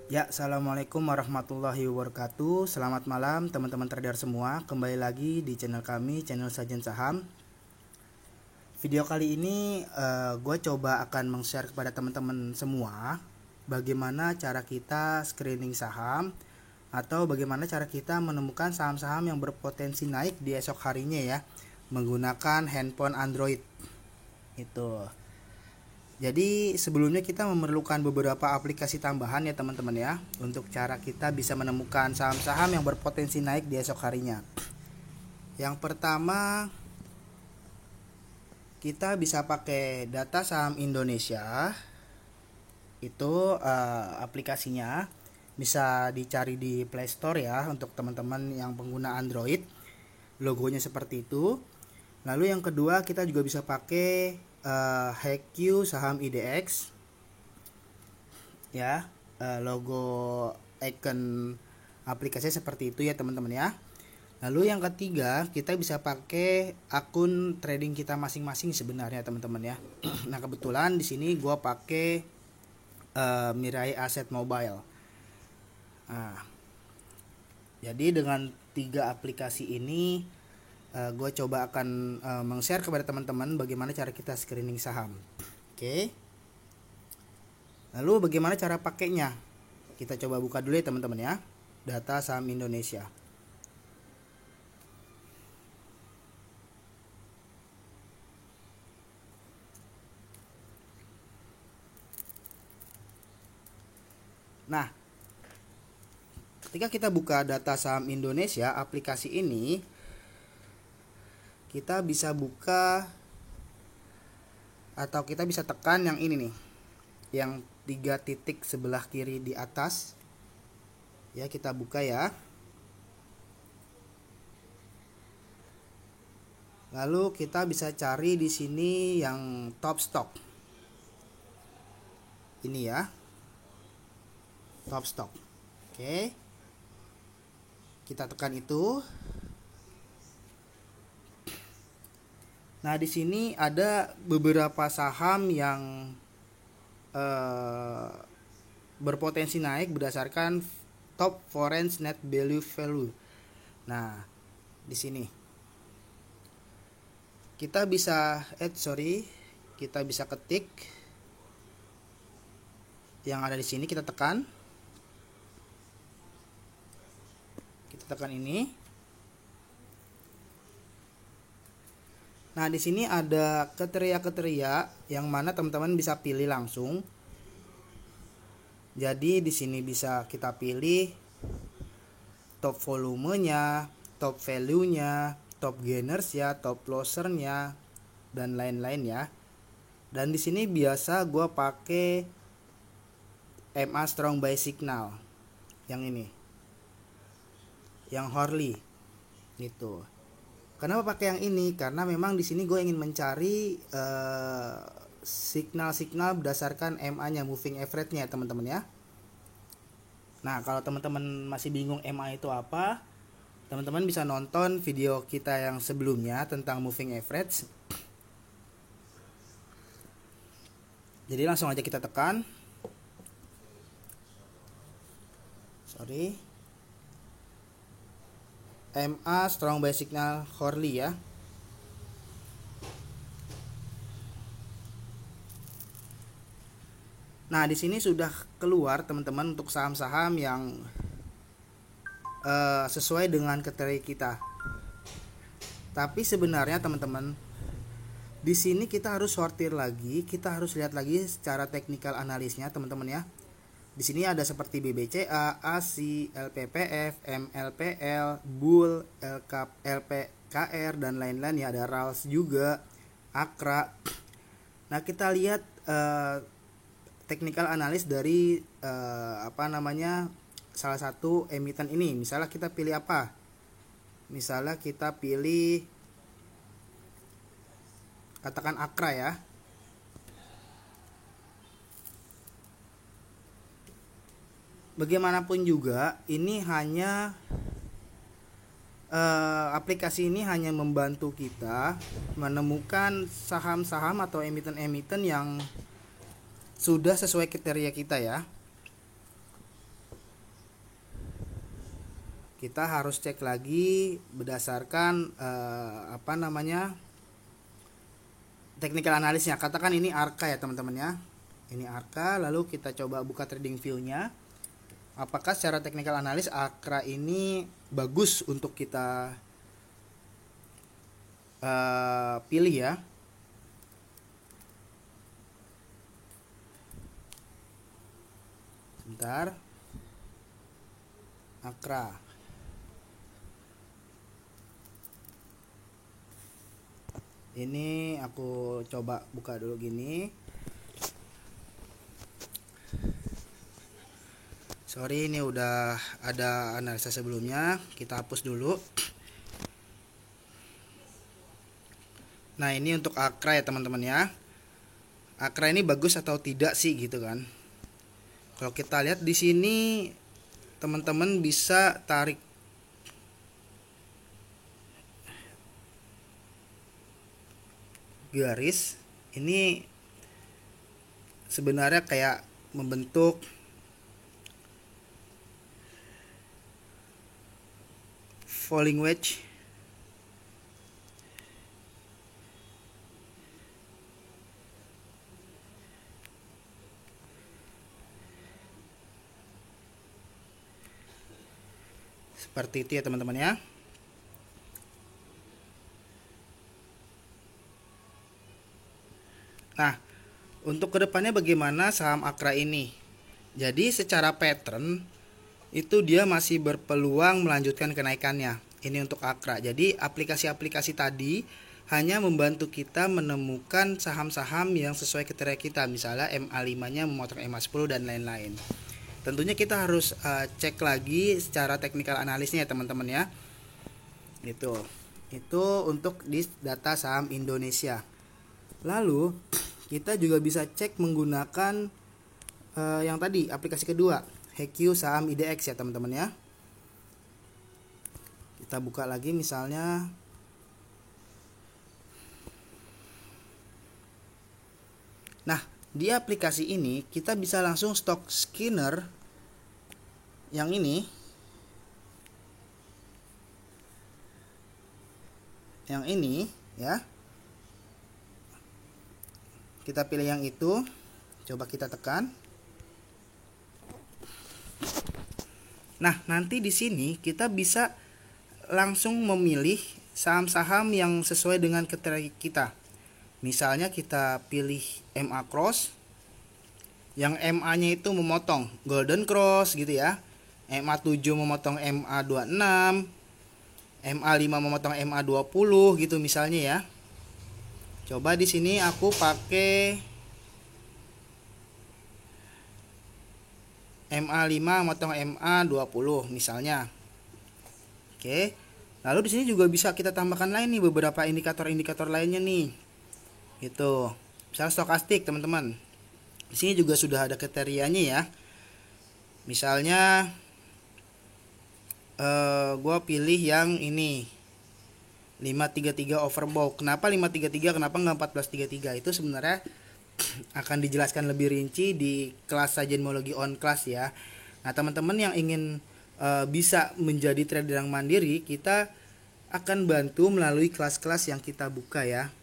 Ya, assalamualaikum warahmatullahi wabarakatuh. Selamat malam teman-teman trader semua. Kembali lagi di channel kami, channel Sajen Saham. Video kali ini gue coba akan meng-share kepada teman-teman semua bagaimana cara kita screening saham atau bagaimana cara kita menemukan saham-saham yang berpotensi naik di esok harinya ya, menggunakan handphone Android. Itu. Jadi sebelumnya kita memerlukan beberapa aplikasi tambahan ya teman-teman ya, untuk cara kita bisa menemukan saham-saham yang berpotensi naik di esok harinya. Yang pertama, kita bisa pakai data saham Indonesia. Itu aplikasinya bisa dicari di Play Store ya untuk teman-teman yang pengguna Android. Logonya seperti itu. Lalu yang kedua, kita juga bisa pakai HQ saham IDX ya, logo icon aplikasinya seperti itu ya teman-teman ya. Lalu yang ketiga, kita bisa pakai akun trading kita masing-masing sebenarnya teman-teman ya. Nah kebetulan di sini gue pakai Mirai Asset Mobile. Nah, jadi dengan 3 aplikasi ini gue coba akan meng-share kepada teman-teman bagaimana cara kita screening saham. Oke. Lalu bagaimana cara pakainya? Kita coba buka dulu ya teman-teman ya. Data saham Indonesia. Nah, ketika kita buka data saham Indonesia, aplikasi ini kita bisa buka atau kita bisa tekan yang ini nih, yang 3 titik sebelah kiri di atas ya. Kita buka ya, lalu kita bisa cari di sini yang top stock ini ya, top stock. Oke, kita tekan itu. Nah, di sini ada beberapa saham yang berpotensi naik berdasarkan top foreign net value. Nah, di sini kita bisa kita bisa ketik yang ada di sini, kita tekan. Kita tekan ini. Nah, di sini ada kriteria-kriteria yang mana teman-teman bisa pilih langsung. Jadi di sini bisa kita pilih top volumenya, top value-nya, top gainers ya, top loser-nya, dan lain-lain ya. Dan di sini biasa gue pakai MA strong buy signal yang ini, yang Horley gitu. Kenapa pakai yang ini? Karena memang di sini gue ingin mencari signal-signal berdasarkan MA-nya, moving average-nya teman-teman ya. Nah, kalau teman-teman masih bingung MA itu apa, teman-teman bisa nonton video kita yang sebelumnya tentang moving average. Jadi langsung aja kita tekan. MA strong buy signal Horley ya. Nah, di sini sudah keluar teman-teman untuk saham-saham yang sesuai dengan kriteria kita. Tapi sebenarnya teman-teman, di sini kita harus sortir lagi, kita harus lihat lagi secara teknikal analisnya teman-teman ya. Di sini ada seperti BBCA, ASI, LPPF, MLPL, Bull, LPKR dan lain-lain ya, ada RALS juga, AKRA. Nah, kita lihat technical analis dari salah satu emiten ini. Misalnya kita pilih apa? Misalnya kita pilih katakan AKRA ya. Bagaimanapun juga ini hanya aplikasi ini hanya membantu kita menemukan saham-saham atau emiten-emiten yang sudah sesuai kriteria kita ya. kita harus cek lagi berdasarkan technical analisnya. Katakan ini ARKA ya teman-teman ya. Ini ARKA, lalu kita coba buka trading view-nya. Apakah secara technical analis ARKA ini bagus untuk kita pilih ya. Bentar. ARKA. Ini aku coba buka dulu gini. Sorry, ini udah ada analisa sebelumnya, kita hapus dulu. Nah, ini untuk ARKA ya teman-teman ya. ARKA ini bagus atau tidak sih gitu kan. Kalau kita lihat di sini teman-teman bisa tarik garis. Ini sebenarnya kayak membentuk falling wedge. Seperti itu ya teman-teman ya. Nah, untuk kedepannya bagaimana saham ARKA ini? Jadi secara pattern itu dia masih berpeluang melanjutkan kenaikannya. Ini untuk ARKA. Jadi aplikasi-aplikasi tadi hanya membantu kita menemukan saham-saham yang sesuai kriteria kita. Misalnya MA5-nya memotong MA10 dan lain-lain. Tentunya kita harus cek lagi secara technical analisnya ya teman-teman ya. Itu untuk di data saham Indonesia. Lalu kita juga bisa cek menggunakan yang tadi aplikasi kedua, HQ saham IDX ya teman-teman ya. Kita buka lagi misalnya. Nah, di aplikasi ini kita bisa langsung stock scanner yang ini. Yang ini ya. Kita pilih yang itu. Coba kita tekan. Nah, nanti di sini kita bisa langsung memilih saham-saham yang sesuai dengan kriteria kita. Misalnya kita pilih MA Cross, yang MA-nya itu memotong Golden Cross gitu ya. MA7 memotong MA26, MA5 memotong MA20 gitu misalnya ya. Coba di sini aku pakai MA5 memotong MA20 misalnya. Oke. Lalu di sini juga bisa kita tambahkan lain nih beberapa indikator-indikator lainnya nih. Gitu. Misalnya stokastik, teman-teman. Di sini juga sudah ada kriterianya ya. Misalnya gua pilih yang ini. 533 overbought. Kenapa 533? Kenapa enggak 1433? Itu sebenarnya akan dijelaskan lebih rinci di kelas Sajenmologi on class ya. Nah, teman-teman yang ingin bisa menjadi trader yang mandiri, kita akan bantu melalui kelas-kelas yang kita buka ya.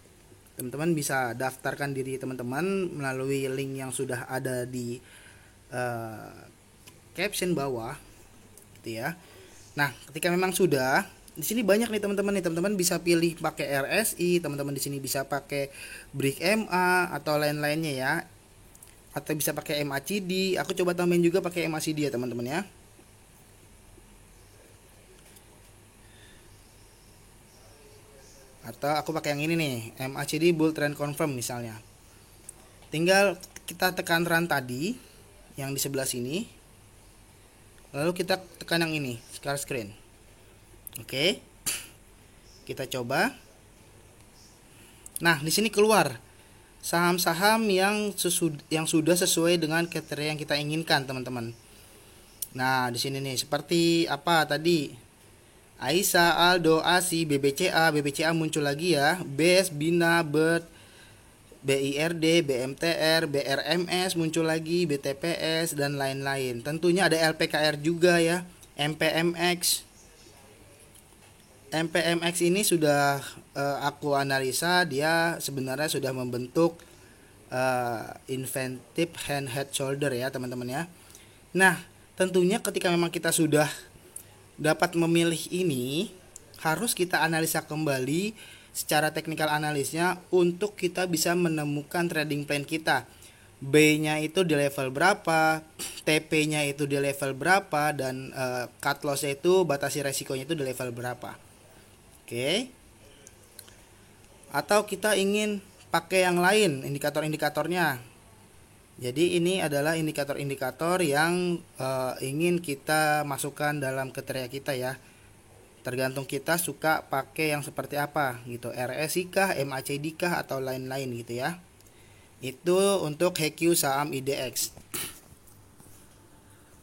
Teman-teman bisa daftarkan diri teman-teman melalui link yang sudah ada di caption bawah gitu ya. Nah, ketika memang sudah, di sini banyak nih teman-teman nih. Teman-teman bisa pilih pakai RSI, teman-teman di sini bisa pakai Brick MA atau lain-lainnya ya. Atau bisa pakai MACD. Aku coba tambahin juga pakai MACD ya, teman-teman ya. Atau aku pakai yang ini nih, MACD Bull Trend Confirm misalnya. Tinggal kita tekan run tadi yang di sebelah sini. Lalu kita tekan yang ini, share screen. Oke. Kita coba. Nah, di sini keluar saham-saham yang sudah sesuai dengan kriteria yang kita inginkan, teman-teman. Nah, di sini nih seperti apa tadi? Aisyah, Aldo, ASI, BBCA muncul lagi ya. BES, Bina, BERT, BIRD, BMTR, BRMS muncul lagi, BTPS dan lain-lain. Tentunya ada LPKR juga ya, MPMX. MPMX ini sudah aku analisa, dia sebenarnya sudah membentuk inventive hand head shoulder ya teman-teman ya. Nah, tentunya ketika memang kita sudah dapat memilih ini, harus kita analisa kembali secara teknikal analisnya untuk kita bisa menemukan trading plan kita. B-nya itu di level berapa, TP-nya itu di level berapa, dan cut loss-nya itu, batasi resikonya itu di level berapa. Oke. Atau kita ingin pakai yang lain, indikator-indikatornya. Jadi ini adalah indikator-indikator yang ingin kita masukkan dalam kriteria kita ya. Tergantung kita suka pakai yang seperti apa gitu, RSI kah, MACD kah, atau lain-lain gitu ya. Itu untuk HQ saham IDX.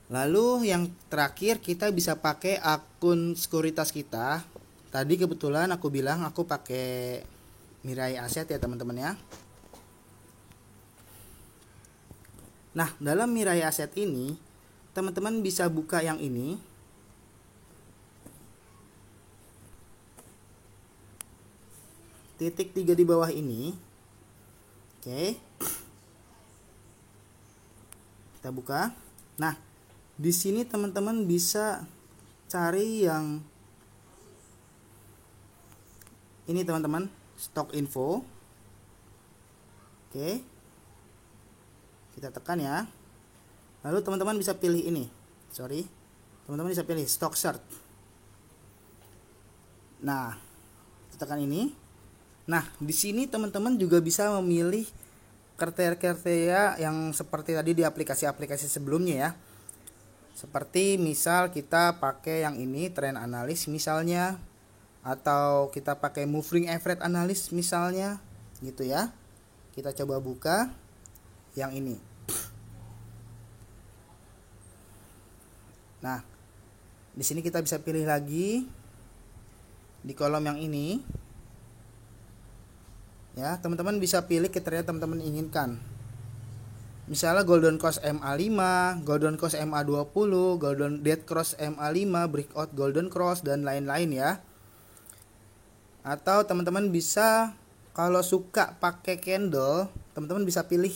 Lalu yang terakhir kita bisa pakai akun sekuritas kita. Tadi kebetulan aku bilang aku pakai Mirai Asset ya teman-teman ya. Nah, dalam Mirai Asset ini teman-teman bisa buka yang ini. Titik 3 di bawah ini. Oke. Kita buka. Nah, di sini teman-teman bisa cari yang ini teman-teman, stock info. Oke. Kita tekan ya. Lalu teman-teman bisa pilih ini. Teman-teman bisa pilih stock chart. Nah, tekan ini. Nah, di sini teman-teman juga bisa memilih kriteria yang seperti tadi di aplikasi-aplikasi sebelumnya ya. Seperti misal kita pakai yang ini, trend analis misalnya, atau kita pakai moving average analis misalnya, gitu ya. Kita coba buka yang ini. Nah, di sini kita bisa pilih lagi di kolom yang ini. Ya, teman-teman bisa pilih kriteria teman-teman inginkan. Misalnya Golden Cross MA5, Golden Cross MA20, Golden Dead Cross MA5, Breakout Golden Cross, dan lain-lain ya. Atau teman-teman bisa kalau suka pakai candle, teman-teman bisa pilih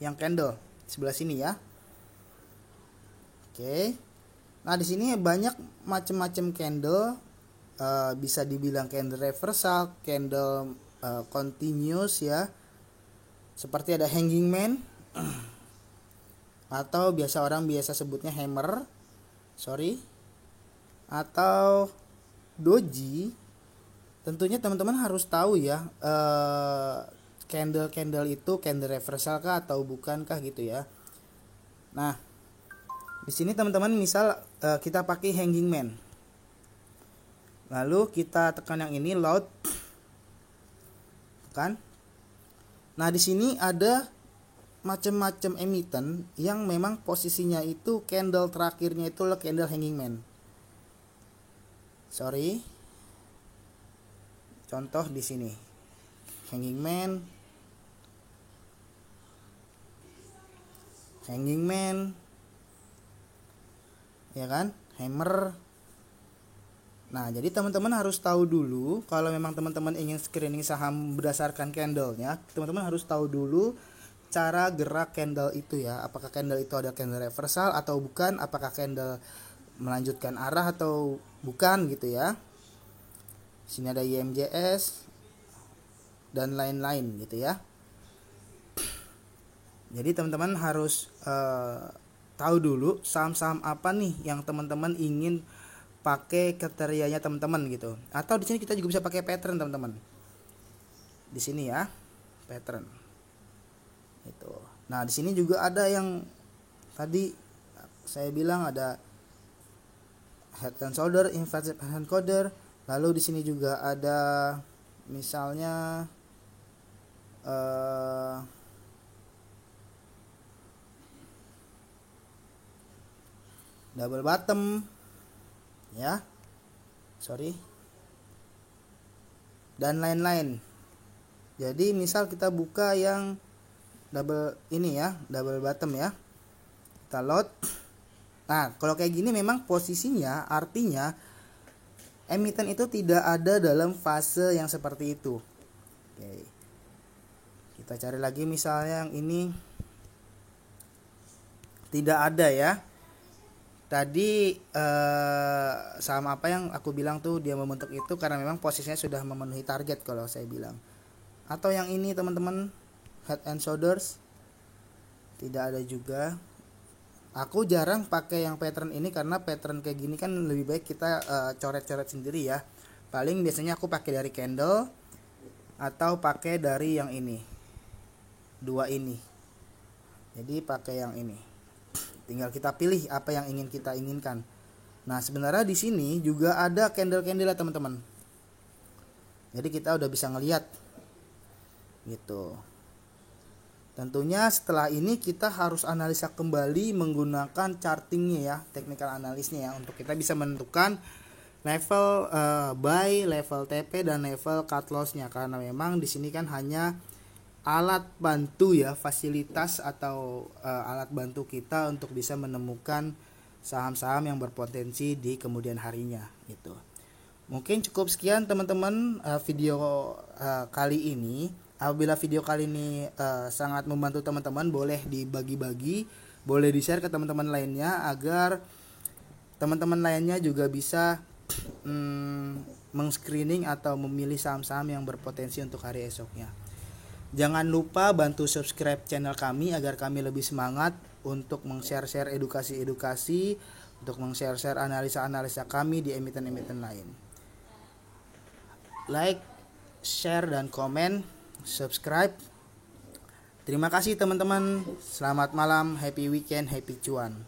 yang candle sebelah sini ya. Oke. Nah, di sini banyak macam-macam candle, bisa dibilang candle reversal, candle continuous ya. Seperti ada hanging man atau orang biasa sebutnya hammer. Atau doji. Tentunya teman-teman harus tahu ya, candle itu candle reversal kah atau bukankah gitu ya. Nah, di sini teman-teman misal kita pakai hanging man. Lalu kita tekan yang ini load. Tekan. Nah, di sini ada macam-macam emiten yang memang posisinya itu candle terakhirnya itu candle hanging man. Contoh di sini. Hanging man. Ya kan? Hammer. Nah, jadi teman-teman harus tahu dulu kalau memang teman-teman ingin screening saham berdasarkan candlenya, teman-teman harus tahu dulu cara gerak candle itu ya. Apakah candle itu ada candle reversal atau bukan, apakah candle melanjutkan arah atau bukan gitu ya. Sini ada IMJS dan lain-lain gitu ya. Jadi teman-teman harus tahu dulu saham-saham apa nih yang teman-teman ingin pakai kriterianya teman-teman gitu. Atau di sini kita juga bisa pakai pattern teman-teman. Di sini ya, pattern. Itu. Nah, di sini juga ada yang tadi saya bilang ada head and shoulder, inverted hand shoulder. Lalu di sini juga ada misalnya double bottom ya. Dan lain-lain. Jadi misal kita buka yang double ini ya, double bottom ya. Kita load. Nah, kalau kayak gini memang posisinya artinya emiten itu tidak ada dalam fase yang seperti itu. Oke. Kita cari lagi misalnya yang ini. Tidak ada ya. Tadi saham apa yang aku bilang tuh dia membentuk itu karena memang posisinya sudah memenuhi target kalau saya bilang. Atau yang ini teman-teman, Head and Shoulders, tidak ada juga. Aku jarang pakai yang pattern ini karena pattern kayak gini kan lebih baik kita coret-coret sendiri ya. Paling biasanya aku pakai dari candle atau pakai dari yang ini, dua ini. Jadi pakai yang ini. Tinggal kita pilih apa yang ingin kita inginkan. Nah, sebenarnya di sini juga ada candle-candle teman-teman. Jadi kita udah bisa ngelihat gitu. Tentunya setelah ini kita harus analisa kembali menggunakan chartingnya ya, technical analysnya ya, untuk kita bisa menentukan level buy, level TP dan level cut loss-nya, karena memang di sini kan hanya alat bantu ya, fasilitas atau alat bantu kita untuk bisa menemukan saham-saham yang berpotensi di kemudian harinya gitu. Mungkin cukup sekian teman-teman video kali ini. Apabila video kali ini sangat membantu teman-teman, boleh dibagi-bagi, boleh di-share ke teman-teman lainnya agar teman-teman lainnya juga bisa meng-screening atau memilih saham-saham yang berpotensi untuk hari esoknya. Jangan lupa bantu subscribe channel kami agar kami lebih semangat untuk meng-share-share edukasi-edukasi, untuk meng-share-share analisa-analisa kami di emiten-emiten lain. Like, share, dan komen, subscribe. Terima kasih teman-teman. Selamat malam, happy weekend, happy cuan.